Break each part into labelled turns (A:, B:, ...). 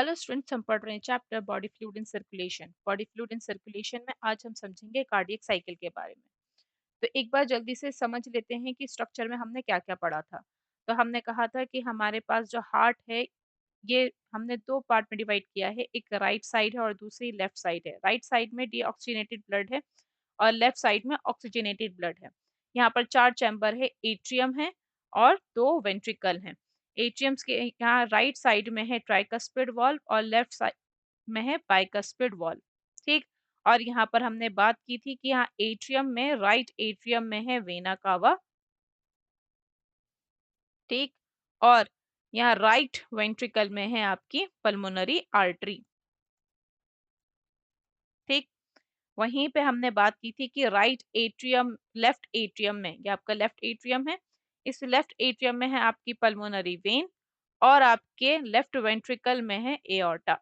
A: Hello students, हम पढ़ रहे हैं chapter body fluid in circulation. Body fluid in circulation में आज हम समझेंगे कार्डियक साइकिल के बारे में। तो एक बार जल्दी से समझ लेते हैं कि स्ट्रक्चर में हमने क्या क्या पढ़ा था। तो हमने कहा था कि हमारे पास जो हार्ट है, ये हमने दो पार्ट में डिवाइड किया है। एक राइट साइड है और दूसरी लेफ्ट साइड है। राइट साइड में डीऑक्सीजनेटेड ब्लड है और लेफ्ट साइड में ऑक्सीजनेटेड ब्लड है। यहाँ पर चार चैम्बर है, एट्रियम है और दो वेंट्रिकल हैं। एट्रियम्स के यहाँ राइट साइड में है ट्राइकस्पिड वॉल्व और लेफ्ट साइड में है बाइकस्पिड वॉल्व। ठीक। और यहाँ पर हमने बात की थी कि यहाँ एट्रियम में, राइट एट्रियम में है वेना कावा। ठीक। और यहाँ राइट वेंट्रिकल में है आपकी पल्मोनरी आर्टरी। ठीक। वहीं पे हमने बात की थी कि राइट एट्रियम, लेफ्ट एट्रियम में, ये आपका लेफ्ट एट्रियम है, इस लेफ्ट एट्रियम में है आपकी पल्मोनरी वेन और आपके लेफ्ट वेंट्रिकल में है एओर्टा।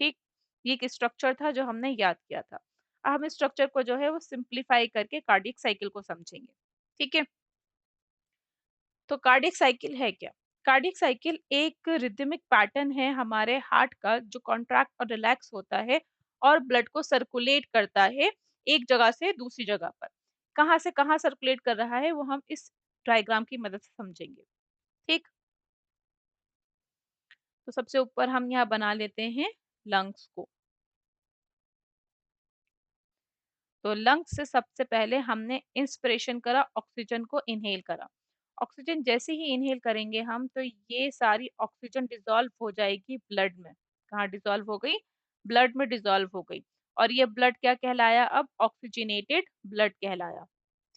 A: ठीक। ये एक स्ट्रक्चर था जो हमने याद किया था। अब हम इस स्ट्रक्चर को जो है वो सिंप्लीफाई करके कार्डियक साइकिल को समझेंगे। ठीक है। तो कार्डियक साइकिल है क्या? कार्डियक साइकिल एक रिदमिक पैटर्न है हमारे हार्ट का, जो कॉन्ट्रैक्ट और रिलैक्स होता है और ब्लड को सर्कुलेट करता है एक जगह से दूसरी जगह पर। कहाँ से कहाँ सर्कुलेट कर रहा है वो हम इस डायग्राम की मदद से समझेंगे। ठीक। तो सबसे ऊपर हम यहाँ बना लेते हैं लंग्स को। तो लंग्स से सबसे पहले हमने इंस्पिरेशन करा, ऑक्सीजन को इनहेल करा। ऑक्सीजन जैसे ही इनहेल करेंगे हम, तो ये सारी ऑक्सीजन डिसॉल्व हो जाएगी ब्लड में। कहाँ डिसॉल्व हो गई? ब्लड में डिसॉल्व हो गई। और ये ब्लड क्या कहलाया? अब ऑक्सीजनेटेड ब्लड कहलाया।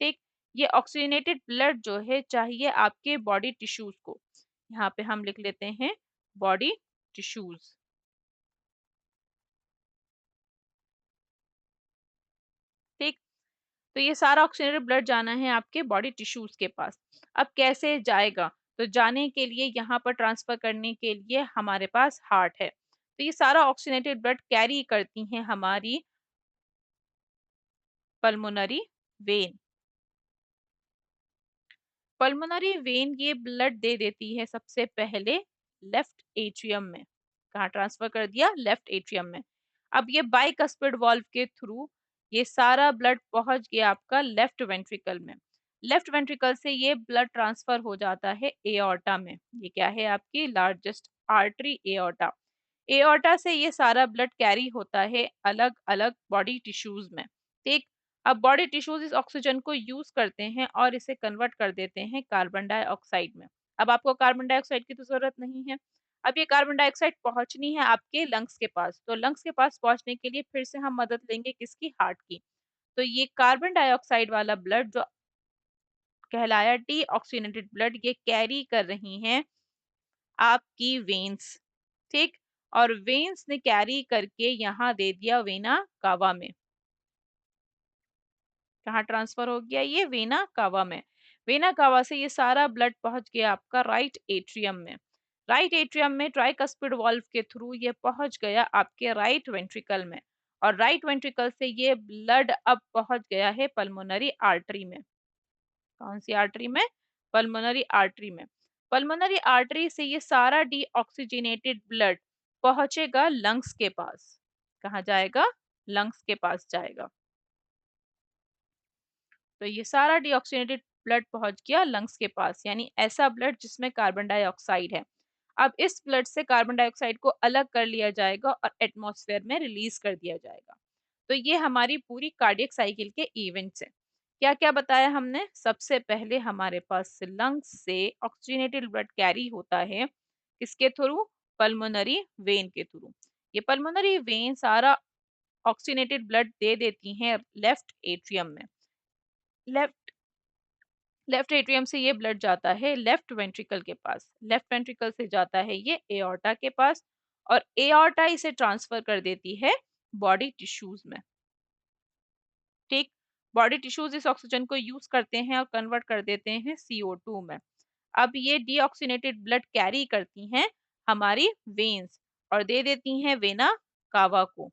A: ठीक। ये ऑक्सीजनेटेड ब्लड जो है चाहिए आपके बॉडी टिश्यूज को। यहाँ पे हम लिख लेते हैं बॉडी टिश्यूज। ठीक। तो ये सारा ऑक्सीजनेटेड ब्लड जाना है आपके बॉडी टिश्यूज के पास। अब कैसे जाएगा? तो जाने के लिए, यहाँ पर ट्रांसफर करने के लिए हमारे पास हार्ट है। तो ये सारा ऑक्सीजनेटेड ब्लड कैरी करती हैं हमारी पल्मोनरी वेन। पल्मोनरी वेन ये ब्लड दे देती है सबसे पहले लेफ्ट एट्रियम में। कहाँ ट्रांसफर कर दिया? लेफ्ट एट्रियम में। अब ये बाइकस्पिड वाल्व के थ्रू ये सारा ब्लड पहुंच गया आपका लेफ्ट वेंट्रिकल में। लेफ्ट वेंट्रिकल से ये ब्लड ट्रांसफर हो जाता है एओर्टा में। ये क्या है? आपकी लार्जेस्ट आर्टरी एओर्टा। एओर्टा से ये सारा ब्लड कैरी होता है अलग अलग बॉडी टिश्यूज में। ठीक। अब बॉडी टिश्यूज इस ऑक्सीजन को यूज करते हैं और इसे कन्वर्ट कर देते हैं कार्बन डाइऑक्साइड में। अब आपको कार्बन डाइऑक्साइड की तो जरूरत नहीं है। अब ये कार्बन डाइऑक्साइड पहुंचनी है आपके लंग्स के पास। तो लंग्स के पास पहुंचने के लिए फिर से हम मदद लेंगे किसकी? हार्ट की। तो ये कार्बन डाइऑक्साइड वाला ब्लड जो कहलाया डीऑक्सीनेटेड ब्लड, ये कैरी कर रही हैं आपकी वेन्स। ठीक। और वेन्स ने कैरी करके यहाँ दे दिया वेना कावा में। कहाँ ट्रांसफर हो गया? ये वेना कावा में। वेना कावा से ये सारा ब्लड पहुंच गया आपका राइट एट्रियम में। राइट एट्रियम में ट्राइकस्पिड वाल्व के थ्रू ये पहुंच गया आपके राइट वेंट्रिकल में। और राइट वेंट्रिकल से ये ब्लड अब पहुंच गया है पल्मोनरी आर्टरी में। कौन सी आर्टरी में? पल्मोनरी आर्टरी में। पल्मोनरी आर्टरी से ये सारा डीऑक्सीजनेटेड ब्लड पहुंचेगा लंग्स के पास। कहाँ जाएगा? लंग्स के पास जाएगा। तो ये सारा डीऑक्सीनेटेड ब्लड पहुंच गया लंग्स के पास, यानी ऐसा ब्लड जिसमें कार्बन डाइऑक्साइड है। अब इस ब्लड से कार्बन डाइऑक्साइड को अलग कर लिया जाएगा और एटमॉस्फेयर में रिलीज कर दिया जाएगा। तो ये हमारी पूरी कार्डियक साइकिल के इवेंट्स हैं। क्या क्या बताया हमने? सबसे पहले हमारे पास लंग्स से ऑक्सीजनेटेड ब्लड कैरी होता है किसके थ्रू? पल्मोनरी वेन के थ्रू। ये पल्मोनरी वेन सारा ऑक्सीजनेटेड ब्लड दे देती हैं लेफ्ट एट्रियम में। लेफ्ट लेफ्ट एट्रियम से ये ब्लड जाता है लेफ्ट वेंट्रिकल के पास। लेफ्ट वेंट्रिकल से जाता है ये एओर्टा के पास और एओर्टा इसे ट्रांसफर कर देती है बॉडी टिश्यूज में। ठीक। बॉडी टिश्यूज इस ऑक्सीजन को यूज करते हैं और कन्वर्ट कर देते हैं CO2 में। अब ये डीऑक्सीनेटेड ब्लड कैरी करती हैं हमारी वेन्स और दे देती हैं वेना कावा को।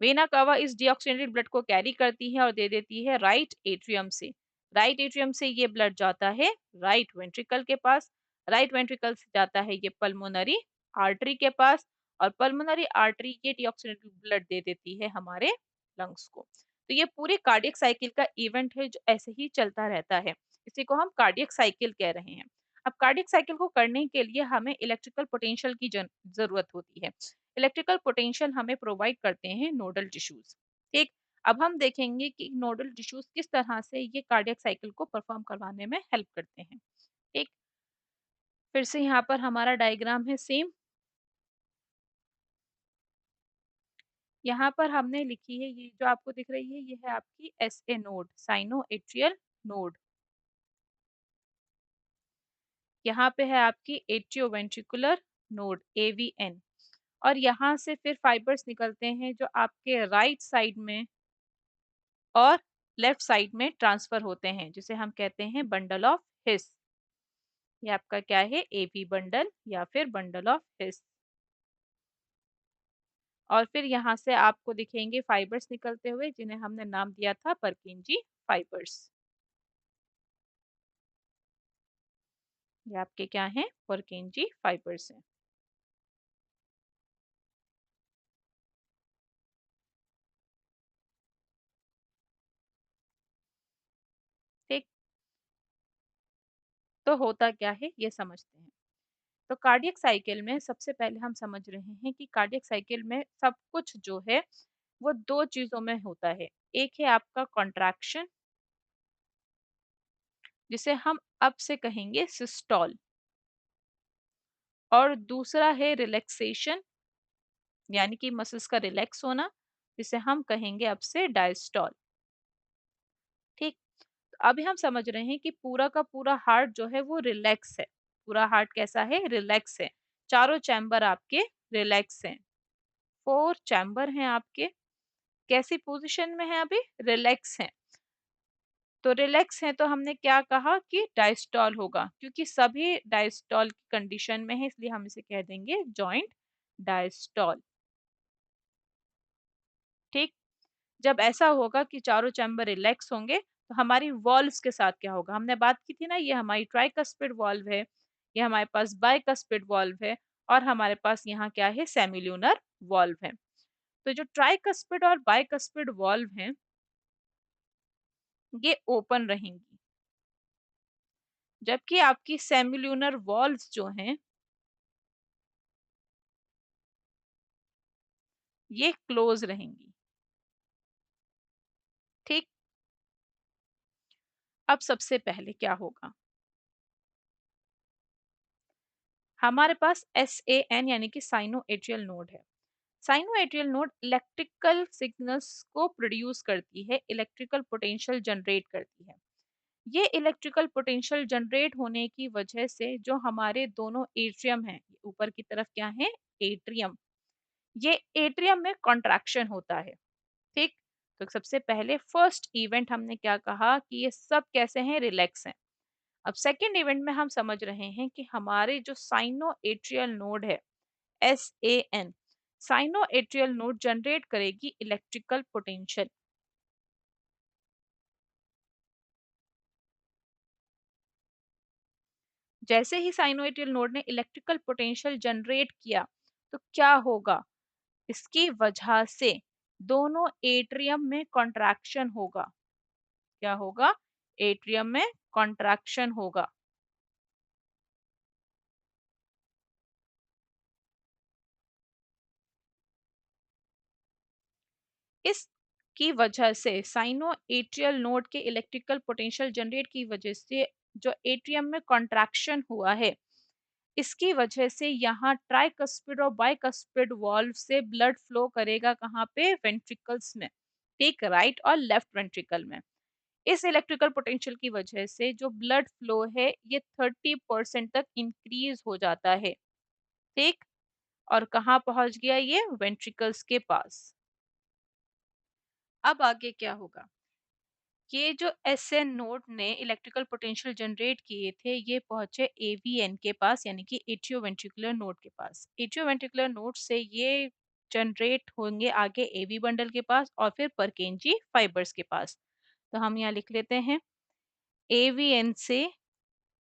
A: वेना कावा इस डीऑक्सीनेटेड ब्लड को कैरी करती है और दे देती है राइट एट्रियम से। राइट एट्रियम से ये ब्लड जाता है राइट वेंट्रिकल के पास। राइट वेंट्रिकल से जाता है ये पल्मोनरी आर्टरी के पास, और पल्मोनरी आर्टरी ये डीऑक्सीनेटेड ब्लड दे देती है हमारे लंग्स को। तो ये पूरी कार्डियक साइकिल का इवेंट है जो ऐसे ही चलता रहता है। इसी को हम कार्डियक साइकिल कह रहे हैं। अब कार्डियक साइकिल को करने के लिए हमें इलेक्ट्रिकल पोटेंशियल की जरूरत होती है। इलेक्ट्रिकल पोटेंशियल हमें प्रोवाइड करते हैं नोडल टिश्यूज। ठीक। अब हम देखेंगे कि नोडल टिश्यूज किस तरह से ये कार्डियक साइकिल को परफॉर्म करवाने में हेल्प करते हैं। ठीक। फिर से यहाँ पर हमारा डायग्राम है सेम। यहाँ पर हमने लिखी है, ये जो आपको दिख रही है ये है आपकी S A node, cyano atrial node. यहाँ पे है आपकी एट्रियोवेंट्रिकुलर नोड, एवीएन। और यहाँ से फिर फाइबर्स निकलते हैं जो आपके राइट साइड में और लेफ्ट साइड में ट्रांसफर होते हैं, जिसे हम कहते हैं बंडल ऑफ हिस। ये आपका क्या है, एवी बंडल या फिर बंडल ऑफ हिस। और फिर यहाँ से आपको दिखेंगे फाइबर्स निकलते हुए जिन्हें हमने नाम दिया था परकिंजी फाइबर्स। ये आपके क्या हैं, परकिंजी फाइबर्स हैं। ठीक। तो होता क्या है ये समझते हैं। तो कार्डियक साइकिल में सबसे पहले हम समझ रहे हैं कि कार्डियक साइकिल में सब कुछ जो है वो दो चीजों में होता है। एक है आपका कॉन्ट्रैक्शन, जिसे हम अब से कहेंगे सिस्टोल, और दूसरा है रिलैक्सेशन, यानी कि मसल्स का रिलैक्स होना, जिसे हम कहेंगे अब से डायस्टोल। ठीक। तो अभी हम समझ रहे हैं कि पूरा का पूरा हार्ट जो है वो रिलैक्स है। पूरा हार्ट कैसा है, रिलैक्स है। चारों चैम्बर आपके रिलैक्स हैं। फोर चैम्बर हैं आपके। कैसी पोजीशन में है अभी, रिलैक्स है। तो रिलैक्स है तो हमने क्या कहा कि डायस्टॉल होगा, क्योंकि सभी डायस्टॉल की कंडीशन में है इसलिए हम इसे कह देंगे जॉइंट डायस्टॉल। ठीक। जब ऐसा होगा कि चारों चैम्बर रिलैक्स होंगे तो हमारी वॉल्व्स के साथ क्या होगा, हमने बात की थी ना, ये हमारी ट्राइकस्पिड वॉल्व है, ये हमारे पास बाइकस्पिड वॉल्व है, और हमारे पास यहाँ क्या है, सेमिल्यूनर वॉल्व है। तो जो ट्राइकस्पिड और बाइकस्पिड वॉल्व हैं ये ओपन रहेंगी, जबकि आपकी सेमिल्यूनर वॉल्व्स जो हैं ये क्लोज रहेंगी। ठीक। अब सबसे पहले क्या होगा, हमारे पास एस ए एन यानी कि साइनो एट्रियल नोड है। Cyano atrial node electrical signals को प्रोड्यूस करती है, इलेक्ट्रिकल पोटेंशियल जनरेट करती है। ये इलेक्ट्रिकल पोटेंशियल जनरेट होने की वजह से जो हमारे दोनों एट्रियम हैं, ऊपर की तरफ क्या है, एट्रियम, ये एट्रियम में कॉन्ट्रैक्शन होता है। ठीक। तो सबसे पहले फर्स्ट इवेंट हमने क्या कहा कि ये सब कैसे हैं, रिलैक्स हैं। अब सेकंड इवेंट में हम समझ रहे हैं कि हमारे जो साइनो एट्रियल नोड है, S A N, sino atrial node generate करेगी इलेक्ट्रिकल पोटेंशियल। जैसे ही साइनो एट्रियल नोड ने इलेक्ट्रिकल पोटेंशियल जनरेट किया तो क्या होगा, इसकी वजह से दोनों एट्रियम में कॉन्ट्रैक्शन होगा। क्या होगा, एट्रियम में कॉन्ट्रैक्शन होगा। इसकी वजह से साइनो एट्रियल नोड के इलेक्ट्रिकल पोटेंशियल जनरेट की वजह से जो एट्रियम में कॉन्ट्रैक्शन हुआ है, इसकी वजह से यहाँ ट्राइकस्पिड और बाइकस्पिड वाल्व से ब्लड फ्लो करेगा, कहाँ पे, वेंट्रिकल्स में। ठीक, राइट और लेफ्ट वेंट्रिकल में। इस इलेक्ट्रिकल पोटेंशियल की वजह से जो ब्लड फ्लो है ये 30% तक इंक्रीज हो जाता है। ठीक। और कहाँ पहुंच गया ये, वेंट्रिकल्स के पास। अब आगे क्या होगा, ये जो एस एन नोड ने इलेक्ट्रिकल पोटेंशियल जनरेट किए थे ये पहुंचे एवीएन के पास, यानी कि एट्रियोवेंट्रिकुलर नोड के पास। एट्रियोवेंट्रिकुलर नोड से ये जनरेट होंगे आगे एवी बंडल के पास और फिर परकेंजी फाइबर्स के पास। तो हम यहाँ लिख लेते हैं, एवीएन से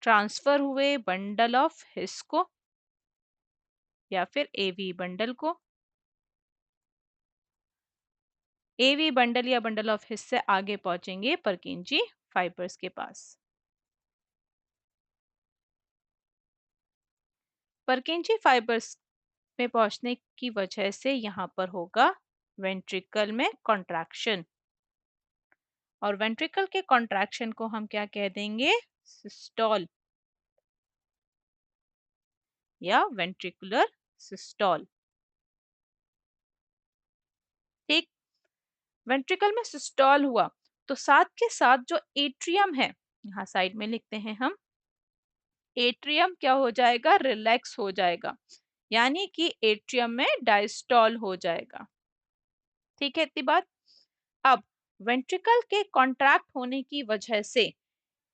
A: ट्रांसफर हुए बंडल ऑफ हिस्को, या फिर एवी बंडल को। एवी बंडल या बंडल ऑफ हिस्स से आगे पहुंचेंगे परकिंजी फाइबर्स के पास। परकिंजी फाइबर्स में पहुंचने की वजह से यहाँ पर होगा वेंट्रिकल में कॉन्ट्रैक्शन, और वेंट्रिकल के कॉन्ट्रैक्शन को हम क्या कह देंगे, सिस्टोल या वेंट्रिकुलर सिस्टोल। ठीक, वेंट्रिकल में सिस्टोल हुआ तो साथ के साथ जो एट्रियम है, यहाँ साइड में लिखते हैं हम, एट्रियम क्या हो जाएगा, रिलैक्स हो जाएगा, यानी कि एट्रियम में डायस्टॉल हो जाएगा। ठीक है इतनी बात। अब वेंट्रिकल के कॉन्ट्रैक्ट होने की वजह से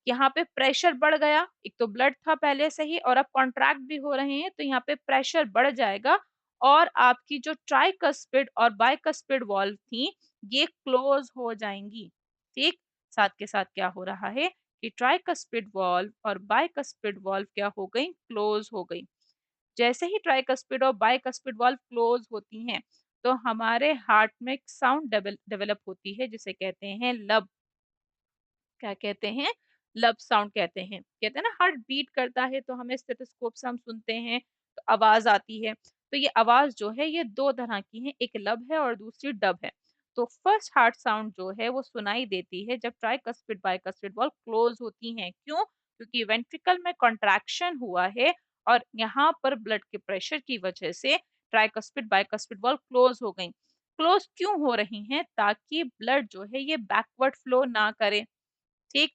A: यहाँ पे प्रेशर बढ़ गया, एक तो ब्लड था पहले से ही और अब कॉन्ट्रैक्ट भी हो रहे हैं तो यहाँ पे प्रेशर बढ़ जाएगा, और आपकी जो ट्राइकस्पिड और बाइकस्पिड वॉल्व थी ये क्लोज हो जाएंगी। ठीक, साथ के साथ क्या हो रहा है कि ट्राइकस्पिड वॉल्व और बाइकस्पिड वॉल्व क्या हो गई, क्लोज हो गई। जैसे ही ट्राइकस्पिड और बाइकस्पिड वॉल्व क्लोज होती हैं तो हमारे हार्ट में साउंड डेवलप होती है जिसे कहते हैं लब। क्या कहते हैं, लब साउंड कहते हैं। कहते हैं ना हार्ट बीट करता है तो हमें स्टेथोस्कोप से हम सुनते हैं तो आवाज आती है। तो ये आवाज जो है ये दो तरह की है, एक लब है और दूसरी डब है। तो फर्स्ट हार्ट साउंड जो है वो सुनाई देती है जब ट्राइकस्पिड बाइकस्पिड वॉल्व क्लोज होती हैं। क्यों? क्योंकि वेंट्रिकल में कॉन्ट्रैक्शन हुआ है और यहाँ पर ब्लड के प्रेशर की वजह से ट्राइकस्पिड बाइकस्पिड वॉल्व क्लोज हो गई। क्लोज क्यों हो रही हैं? ताकि ब्लड जो है ये बैकवर्ड फ्लो ना करे। ठीक,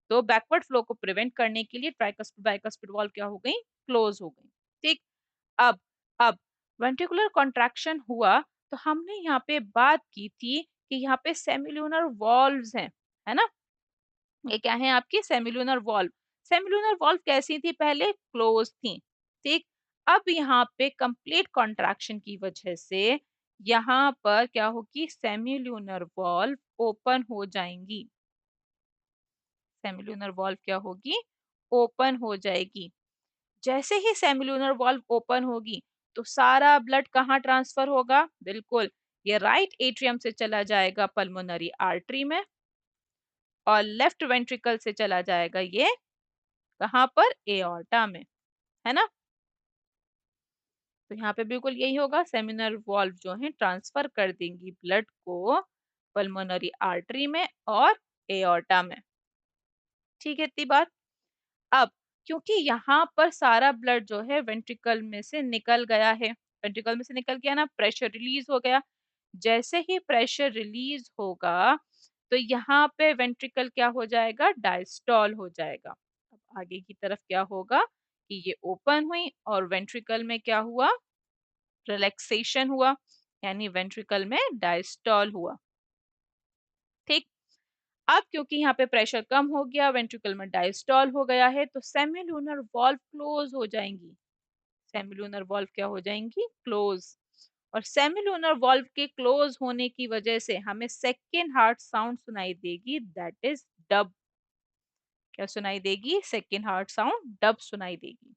A: तो बैकवर्ड फ्लो को प्रिवेंट करने के लिए ट्राइकस्पिड बाइकस्पिड वॉल्व क्या हो गई, क्लोज हो गई। ठीक, अब अब वेंट्रिकुलर कॉन्ट्रैक्शन हुआ तो हमने यहाँ पे बात की थी कि यहाँ पे सेमिलुनर वॉल्व्स हैं, है ना। ये क्या है आपकी सेमिलुनर वॉल्व। सेमिलुनर वॉल्व कैसी थी, पहले क्लोज थी। ठीक, अब यहाँ पे कंप्लीट कॉन्ट्रैक्शन की वजह से यहाँ पर क्या होगी, सेमिलुनर वॉल्व ओपन हो जाएंगी। सेमिलुनर वॉल्व क्या होगी, ओपन हो जाएगी। जैसे ही सेमिलुनर वॉल्व ओपन होगी तो सारा ब्लड कहाँ ट्रांसफर होगा, बिल्कुल ये राइट एट्रियम से चला जाएगा पल्मोनरी आर्टरी में, और लेफ्ट वेंट्रिकल से चला जाएगा ये कहाँ पर, एओर्टा में, है ना। तो यहाँ पे बिल्कुल यही होगा, सेमिलुनर वॉल्व जो है ट्रांसफर कर देंगी ब्लड को पल्मोनरी आर्टरी में और एओर्टा में। ठीक है इतनी बात। अब क्योंकि यहाँ पर सारा ब्लड जो है वेंट्रिकल में से निकल गया है, वेंट्रिकल में से निकल गया ना, प्रेशर रिलीज हो गया। जैसे ही प्रेशर रिलीज होगा तो यहाँ पे वेंट्रिकल क्या हो जाएगा, डायस्टॉल हो जाएगा। अब आगे की तरफ क्या होगा कि ये ओपन हुई और वेंट्रिकल में क्या हुआ, रिलैक्सेशन हुआ, यानी वेंट्रिकल में डायस्टॉल हुआ। ठीक, अब क्योंकि यहाँ पे प्रेशर कम हो गया, वेंट्रिकल में डायस्टॉल हो गया है तो सेमिलुनर वॉल्व क्लोज हो जाएंगी। सेमिलुनर वॉल्व क्या हो जाएंगी, क्लोज। और सेमिलुनर वॉल्व के क्लोज होने की वजह से हमें सेकेंड हार्ट साउंड सुनाई देगी, दैट इज डब। क्या सुनाई देगी, सेकेंड हार्ट साउंड डब सुनाई देगी।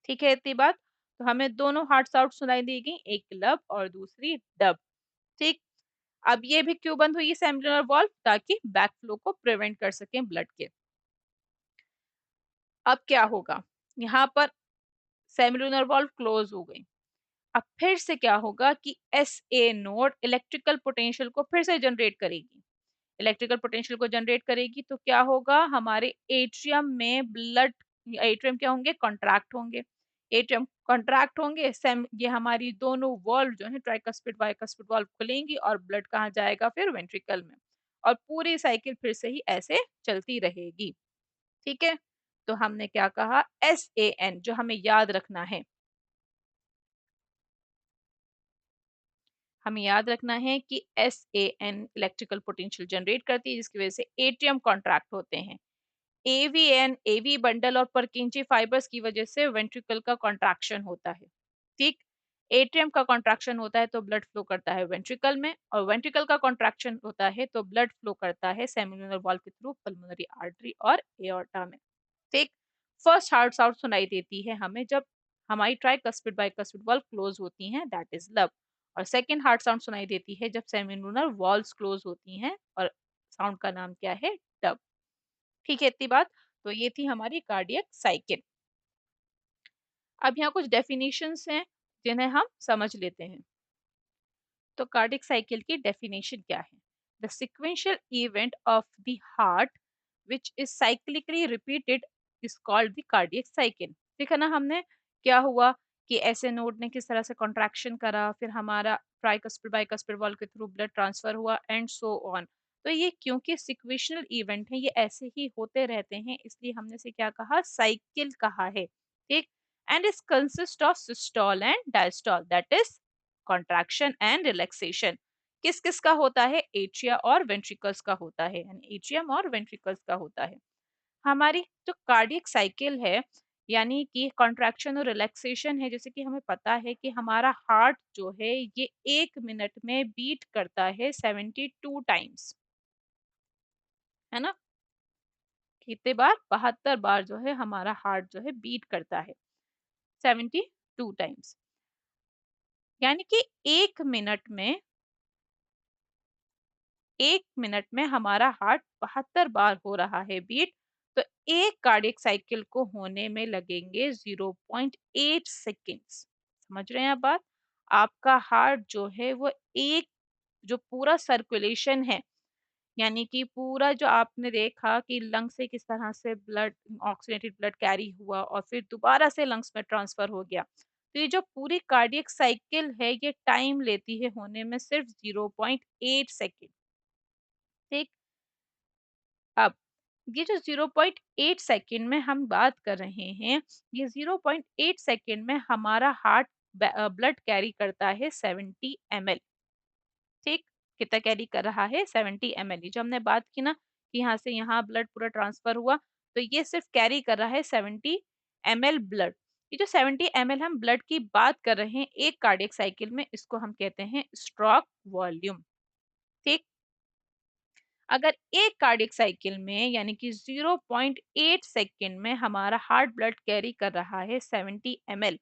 A: ठीक है इतनी बात। तो हमें दोनों हार्ट साउंड सुनाई देगी, एक लब और दूसरी डब। ठीक, अब ये भी क्यों बंद हुई सेमिलुनर वॉल्व, ताकि बैक फ्लो को प्रिवेंट कर सकें ब्लड के। अब क्या होगा, यहाँ पर सेमिलुनर वॉल्व क्लोज हो गई। अब फिर से क्या होगा कि S A node electrical potential को फिर से जनरेट करेगी। इलेक्ट्रिकल पोटेंशियल को जनरेट करेगी तो क्या होगा, हमारे एट्रियम में ब्लड, एट्रियम क्या होंगे, कॉन्ट्रैक्ट होंगे। एट्रियम कॉन्ट्रैक्ट होंगे, सेम ये हमारी दोनों वॉल्व जो है ट्राइकस्पिड बाइकस्पिड वॉल्व खुलेंगी और ब्लड कहाँ जाएगा, फिर वेंट्रिकल में। और पूरी साइकिल फिर से ही ऐसे चलती रहेगी। ठीक है, तो हमने क्या कहा, एस ए एन जो हमें याद रखना है, हमें याद रखना है कि S A an electrical potential generate करती है जिसकी वजह से एटीएम कॉन्ट्रैक्ट होते हैं। एवीएन एवी बंडल और परकिंची फाइबर्स की वजह से वेंट्रिकल का कॉन्ट्रैक्शन होता है। ठीक, एट्रियम का कॉन्ट्रैक्शन होता है तो ब्लड फ्लो करता है वेंट्रिकल में, और वेंट्रिकल का कॉन्ट्रैक्शन होता है तो ब्लड फ्लो करता है सेमिलुनर वॉल्व के थ्रू पल्मोनरी आर्टरी और एओर्टा में। ठीक, फर्स्ट हार्ट साउंड सुनाई देती है हमें जब हमारी ट्राइकस्पिड बाइकस्पिड वॉल्व क्लोज होती हैं, दैट इज लब। और सेकंड हार्ट साउंड सुनाई देती है जब सेमिलुनर वॉल्व्स क्लोज होती हैं, और साउंड का नाम क्या है? डब। ठीक है इतनी बात। तो ये थी हमारी कार्डियक साइकिल। अब यहाँ कुछ डेफिनेशंस हैं जिन्हें हम समझ लेते हैं। तो कार्डिक साइकिल की डेफिनेशन क्या है? The sequential event of the heart which is cyclically repeated is called the cardiac cycle. देखा ना हमने क्या हुआ कि ऐसे नोड ने किस तरह से कॉन्ट्रैक्शन करा, फिर हमारा ट्राइकस्पिड बाइकस्पिड वॉल्व के थ्रू ब्लड ट्रांसफर हुआ एंड सो ऑन। तो ये क्योंकि सिक्वेशनल इवेंट है, ये ऐसे ही होते रहते हैं, इसलिए हमने से क्या कहा? साइकिल कहा है। ठीक। And is consist of systole and diastole, that is contraction and relaxation. किस किस का होता है? एट्रिया और वेंट्रिकल्स का होता है, यानी एट्रियम और वेंट्रिकल्स का होता है। हमारी जो कार्डियक साइकिल है, यानी कि कॉन्ट्रैक्शन और रिलैक्सेशन है, जैसे कि हमें पता है कि हमारा हार्ट जो है ये 1 मिनट में बीट करता है 72 टाइम्स, है ना? कितने बार? 72 बार जो है हमारा हार्ट जो है बीट करता है, 72 टाइम्स। यानी कि 1 मिनट में हमारा हार्ट 72 बार हो रहा है बीट। तो एक कार्डियक साइकिल को होने में लगेंगे 0.8 सेकेंड्स। समझ रहे हैं आप बात? आपका हार्ट जो है वो एक, जो पूरा सर्कुलेशन है, यानी कि पूरा जो आपने देखा कि लंग से किस तरह से ब्लड, ऑक्सीजनेटेड ब्लड कैरी हुआ और फिर दोबारा से लंग्स में ट्रांसफर हो गया। तो ये जो पूरी कार्डियक साइकिल है ये टाइम लेती है होने में सिर्फ 0.8 सेकेंड। ठीक। अब ये जो 0.8 सेकंड में हम बात कर रहे हैं, ये 0.8 सेकंड में हमारा हार्ट ब्लड कैरी करता है 70 ml। ठीक। कितना कैरी कर रहा है? 70 ml। जो हमने बात की ना कि यहाँ से यहाँ ब्लड पूरा ट्रांसफर हुआ, तो ये सिर्फ कैरी कर रहा है 70 ml ब्लड। ये जो 70 ml हम ब्लड की बात कर रहे हैं एक कार्डियक साइकिल में, इसको हम कहते हैं स्ट्रोक वॉल्यूम। ठीक। अगर एक कार्डियक साइकिल में यानी कि 0.8 सेकेंड में हमारा हार्ट ब्लड कैरी कर रहा है 70 ml,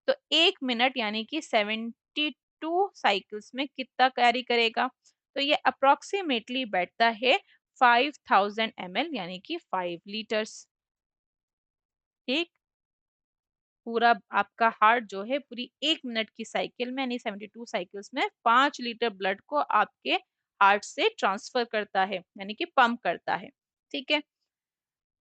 A: तो 1 मिनट यानी कि 72 साइकिल्स में कितना कैरी करेगा? तो ये अप्रोक्सीमेटली बैठता है 5000 ml, यानी कि 5 लीटर्स। ठीक। पूरा आपका हार्ट जो है पूरी 1 मिनट की साइकिल में यानी 72 साइकिल्स में 5 लीटर ब्लड को आपके हार्ट से ट्रांसफर करता है, यानी कि पंप करता है। ठीक है।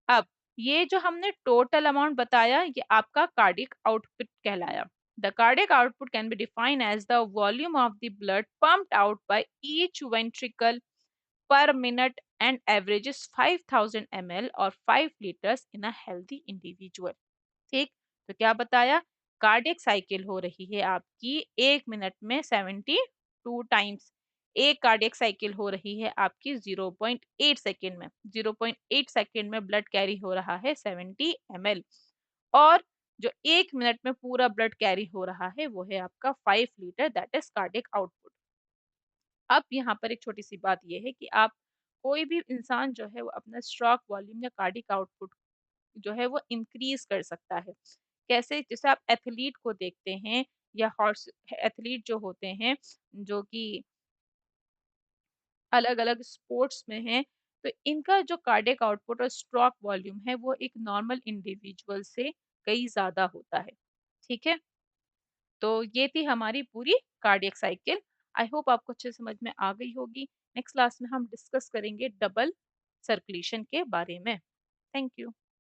A: अब ये जो हमने टोटल अमाउंट बताया ये आपका कार्डियक आउटपुट कहलाया। The cardiac output can be defined as the volume of the blood pumped out by each ventricle per minute and averages 5000 ml or 5 liters in a healthy individual। ठीक। तो क्या बताया? Cardiac cycle हो रही है आपकी 1 minute में 72 times. एक कार्डियक साइकिल हो रही है आपकी 0.8 सेकेंड में। 0.8 सेकेंड में ब्लड कैरी हो रहा है 70 ml। और जो 1 मिनट में पूरा ब्लड कैरी हो रहा है वो है आपका 5 litre, that is cardiac output. अब यहाँ पर एक छोटी सी बात ये है कि आप, कोई भी इंसान जो है वो अपना स्ट्रोक वॉल्यूम या कार्डिक आउटपुट जो है वो इंक्रीज कर सकता है। कैसे? जैसे आप एथलीट को देखते हैं या हॉर्स एथलीट जो होते हैं, जो कि अलग अलग स्पोर्ट्स में हैं, तो इनका जो कार्डियक आउटपुट और स्ट्रोक वॉल्यूम है वो एक नॉर्मल इंडिविजुअल से कई ज्यादा होता है। ठीक है। तो ये थी हमारी पूरी कार्डियक साइकिल। आई होप आपको अच्छे समझ में आ गई होगी। नेक्स्ट क्लास में हम डिस्कस करेंगे डबल सर्कुलेशन के बारे में। Thank you.